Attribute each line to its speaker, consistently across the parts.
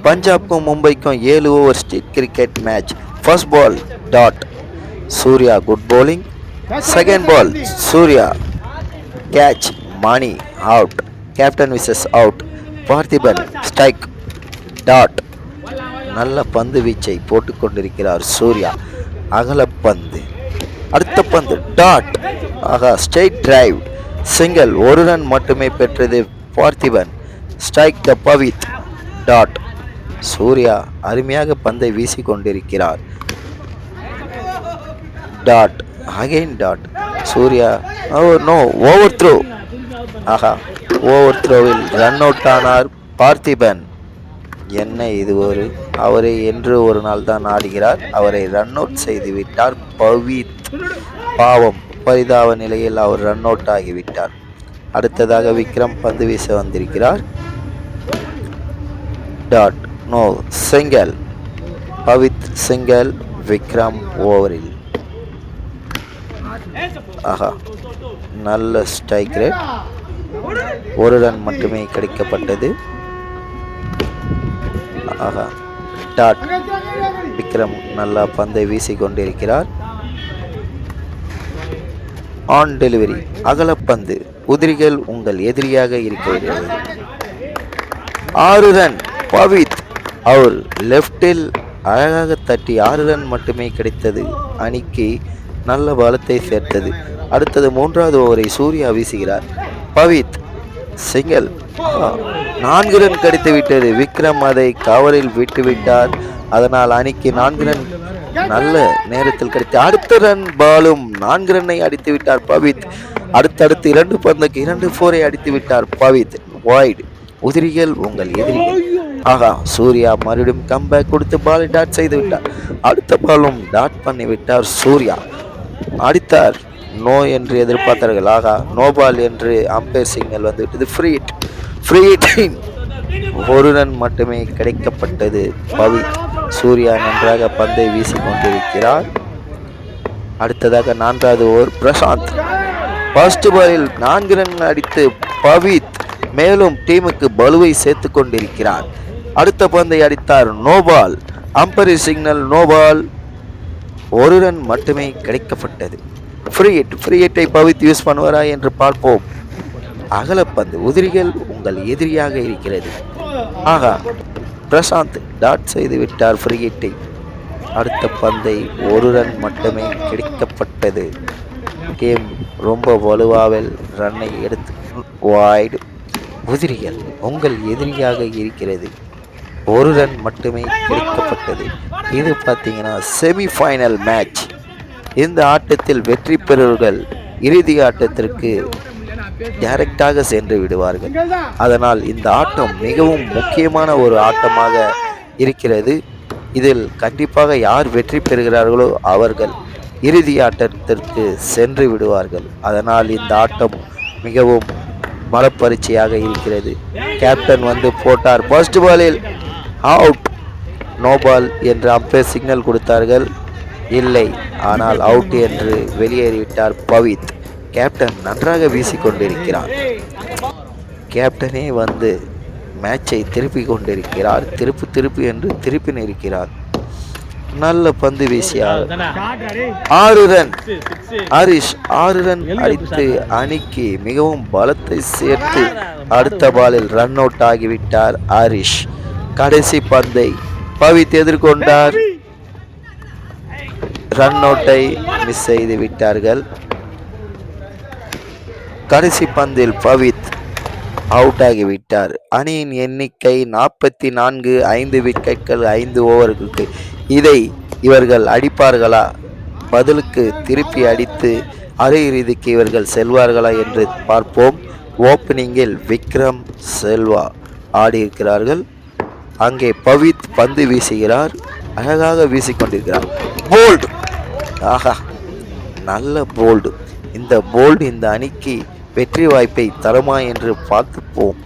Speaker 1: பஞ்சாப்க்கும் மும்பைக்கும் 7 over state cricket match. First ball dot, Surya good bowling. Second ball Surya catch, Mani out, captain Vishas out. Parthiban strike dot. நல்ல பந்து வீச்சை போட்டுக்கொண்டிருக்கிறார் சூர்யா, அகலப்பந்து. அடுத்த பந்து டாட். ஆகா, ஸ்ட்ரெயிட் டிரைவ், சிங்கிள், ஒரு ரன் மட்டுமே பெற்றது Parthiban. Strike the Pavith dot. Surya அருமையாக பந்தை வீசிக்கொண்டிருக்கிறார் dot. Again dot. Surya no, over throw. ஆஹா, ஓவர் த்ரோவில் ரன் அவுட் ஆனார் பார்த்திபன். என்ன இது, அவரை என்று ஒரு நாள் தான் ஆடுகிறார், அவரை ரன் அவுட் செய்து விட்டார் பவித். பாவம், பரிதாப நிலையில் அவர் ரன் அவுட் ஆகிவிட்டார். அடுத்ததாக விக்ரம் பந்து வீச வந்திருக்கிறார் dot. No, single, Pavith single, Vikram ஓவரில். ஆஹா, நல்ல ஸ்ட்ரைக் ரேட், ஒரு ரன் மட்டுமே கிடைக்கப்பட்டது. ஆஹா, டாட். விக்ரம் நல்லா பந்தை வீசி கொண்டிருக்கிறார். ஆன் டெலிவரி, அகலப்பந்து, உதிரிகள் உங்கள் எதிரியாக இருக்கிறது. 6 ரன் பவித். அவர் லெப்டில் அழகாக தட்டி 6 ரன் மட்டுமே கிடைத்தது, அணிக்கு நல்ல பலத்தை சேர்த்தது. அடுத்தது 3வது ஓவரை சூர்யா வீசுகிறார். பவித் சிங்கிள், 4 ரன் கிடைத்து விட்டது. விக்ரம் அதை கவரில் விட்டுவிட்டார், அதனால் அணிக்கு 4 ரன் நல்ல நேரத்தில் கிடைத்து. அடுத்த ரன் பாலும் 4 ரன்னை அடித்து விட்டார் பவித். அடுத்தடுத்து 2 பந்துக்கு 2 4-ஐ அடித்து விட்டார் பவித். வைட், உதிரிகள் உங்கள் எதிரிகள். ஆகா, சூர்யா மறுபடியும் கம்பேக் கொடுத்து பாலை டாட் செய்து விட்டார். அடுத்த பாலும் டாட் பண்ணி விட்டார் சூர்யா. அடித்தார், நோ என்று எதிர்பார்த்தார்கள். ஆகா, நோ பால் என்று அம்பையர் சிக்னல் வந்துவிட்டது. ஃப்ரீ ஹிட், ஒரு ரன் மட்டுமே கிடைக்கப்பட்டது பவித். சூர்யா நன்றாக பந்தை வீசி கொண்டிருக்கிறார். அடுத்ததாக 4வது ஓவர் பிரசாந்த். ஃபர்ஸ்ட் பாலில் 4 ரன் அடித்து பவித் மேலும் டீமுக்கு பலுவை சேர்த்து கொண்டிருக்கிறார். அடுத்த பந்தை அடித்தார், no ball. Umpire signal no ball, ஒரு ரன் மட்டுமே கிடைக்கப்பட்டது. ஃப்ரீ ஹிட்டை பவித் யூஸ் பண்ணுவாரா என்று பார்ப்போம். அகலப்பந்து, உதிரிகள் உங்கள் எதிரியாக இருக்கிறது. ஆகா, பிரசாந்த் டாட் செய்து விட்டார் ஃப்ரீ ஹிட்டை. அடுத்த பந்தை ஒரு ரன் மட்டுமே கிடைக்கப்பட்டது. கேம் ரொம்ப வலுவாவில் ரன்னை எடுத்து வைடு. உதிரிகள் உங்கள் எதிரியாக இருக்கிறது, ஒரு ரன் மட்டுமே கிடைக்கப்பட்டது. இது பார்த்தீங்கன்னா செமிஃபைனல் மேட்ச். இந்த ஆட்டத்தில் வெற்றி பெறுவர்கள் இறுதி ஆட்டத்திற்கு டைரக்டாக சென்று விடுவார்கள். அதனால் இந்த ஆட்டம் மிகவும் முக்கியமான ஒரு ஆட்டமாக இருக்கிறது. இதில் கண்டிப்பாக யார் வெற்றி பெறுகிறார்களோ அவர்கள் இறுதி ஆட்டத்திற்கு சென்று விடுவார்கள். அதனால் இந்த ஆட்டம் மிகவும் பலப்பரீட்சையாக இருக்கிறது. கேப்டன் வந்து போட்டார், ஃபர்ஸ்ட் பாலில் அவுட், நோ பால் என்று அம்பையர் சிக்னல் கொடுத்தார்கள். இல்லை, ஆனால் அவுட் என்று வெளியேறிவிட்டார் பவித். கேப்டன் நன்றாக வீசிக்கொண்டிருக்கிறார். கேப்டனே வந்து மேட்சை திருப்பி கொண்டிருக்கிறார். திருப்பு என்று திருப்பி நிற்கிறார். நல்ல பந்து வீசியார். 6 ரன் ஹரிஷ் 6 ரன் அடித்து அணிக்கு மிகவும் பலத்தை சேர்த்து அடுத்த பாலில் ரன் அவுட் ஆகிவிட்டார் ஹரிஷ். கடைசி பந்தை பவித் எதிர்கொண்டார், ரன் அவுட்டை மிஸ் செய்து விட்டார்கள். கடைசி பந்தில் பவித் அவுட் ஆகிவிட்டார். அணியின் எண்ணிக்கை 44, 5 விக்கெட்கள் 5 ஓவர்களுக்கு. இதை இவர்கள் அடிப்பார்களா? பதிலுக்கு திருப்பி அடித்து அரையிறுதிக்கு இவர்கள் செல்வார்களா என்று பார்ப்போம். ஓப்பனிங்கில் விக்ரம் செல்வா ஆடியிருக்கிறார்கள். அங்கே பவித் பந்து வீசுகிறார், அழகாக வீசிக்கொண்டிருக்கிறார். போல்டு, ஆஹா, நல்ல போல்டு. இந்த போல்டு இந்த அணிக்கு வெற்றி வாய்ப்பை தருமா என்று பார்த்துப்போம்.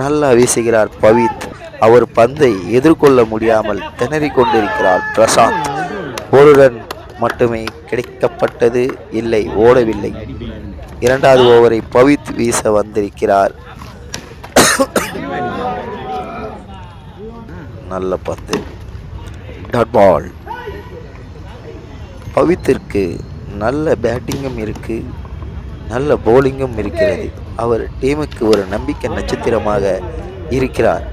Speaker 1: நல்லா வீசுகிறார் பவித். அவர் பந்தை எதிர்கொள்ள முடியாமல் திணறிக் கொண்டிருக்கிறார் பிரசாந்த். ஒரு ரன் மட்டுமே கிடைக்கப்பட்டது, இல்லை, ஓடவில்லை. 2வது ஓவரை பவித் வீச வந்திருக்கிறார். நல்ல பந்து. Dot ball. பவித்திற்கு நல்ல பேட்டிங்கும் இருக்கு, நல்ல போலிங்கும் இருக்கிறது. அவர் டீமுக்கு ஒரு நம்பிக்கை நட்சத்திரமாக இருக்கிறார்.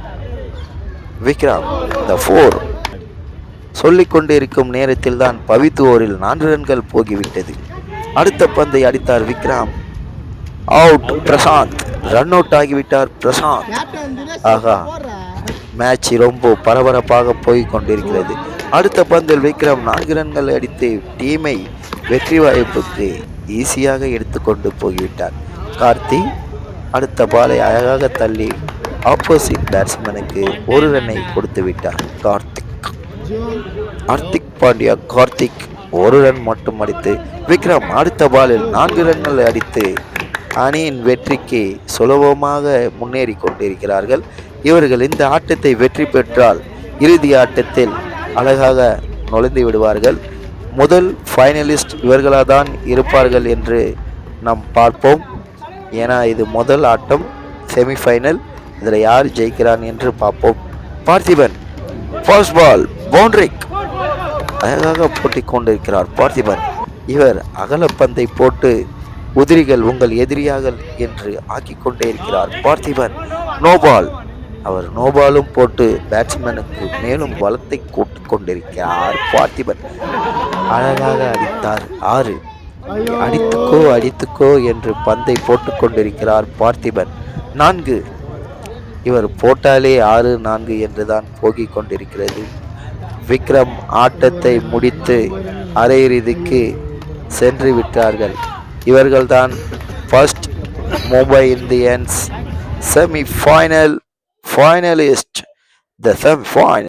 Speaker 1: விக்ரம் த 4. சொல்லிக் கொண்டிருக்கும் நேரத்தில் தான் பவித் ஓவரில் 4 ரன்கள் போகிவிட்டது. அடுத்த பந்தை அடித்தார் Vikram. Out. Prashanth run out ஆகிவிட்டார். பிரசாந்த். ஆகா, மேட்ச் ரொம்ப பரபரப்பாக போய் கொண்டிருக்கிறது. அடுத்த பந்தில் விக்ரம் 4 ரன்கள் அடித்து டீமை வெற்றி வாய்ப்புக்கு ஈஸியாக எடுத்துக்கொண்டு போய்விட்டார். கார்த்தி அடுத்த பாலை அழகாக தள்ளி ஆப்போசிட் பேட்ஸ்மேனுக்கு 1 ரன்னை கொடுத்து விட்டார். ஹார்திக் பாண்டியா 1 ரன் மட்டும் அடித்து விக்ரம் அடுத்த பாலில் 4 ரன்கள் அடித்து அணியின் வெற்றிக்கு சுலபமாக முன்னேறி கொண்டிருக்கிறார்கள். இவர்கள் இந்த ஆட்டத்தை வெற்றி பெற்றால் இறுதி ஆட்டத்தில் அழகாக நுழைந்து விடுவார்கள். முதல் ஃபைனலிஸ்ட் இவர்களாதான் இருப்பார்கள் என்று நாம் பார்ப்போம். ஏன்னா இது முதல் ஆட்டம், செமிஃபைனல். இதில் யார் ஜெயிக்கிறான் என்று பார்ப்போம். Parthiban first ball boundary. அழகாக போட்டி கொண்டிருக்கிறார் பார்த்திபன். இவர் அகலப்பந்தை போட்டு உதிரிகள் உங்கள் எதிரியார்கள் என்று ஆக்கிக் கொண்டே இருக்கிறார் பார்த்திபன். நோபால். அவர் நோபாலும் போட்டு பேட்ஸ்மேனுக்கு மேலும் பலத்தை கூட்டிக் கொண்டிருக்கிறார் பார்த்திபன். அழகாக அடித்தார் 6. அடித்துக்கோ என்று பந்தை போட்டுக் கொண்டிருக்கிறார் பார்த்திபன். 4. இவர் போட்டாலே 6-4 என்றுதான் போகிக் கொண்டிருக்கிறது. விக்ரம் ஆட்டத்தை முடித்து அரையிறுதிக்கு சென்று விட்டார்கள். இவர்கள்தான் first Mumbai Indians semi-final finalist. The semi-final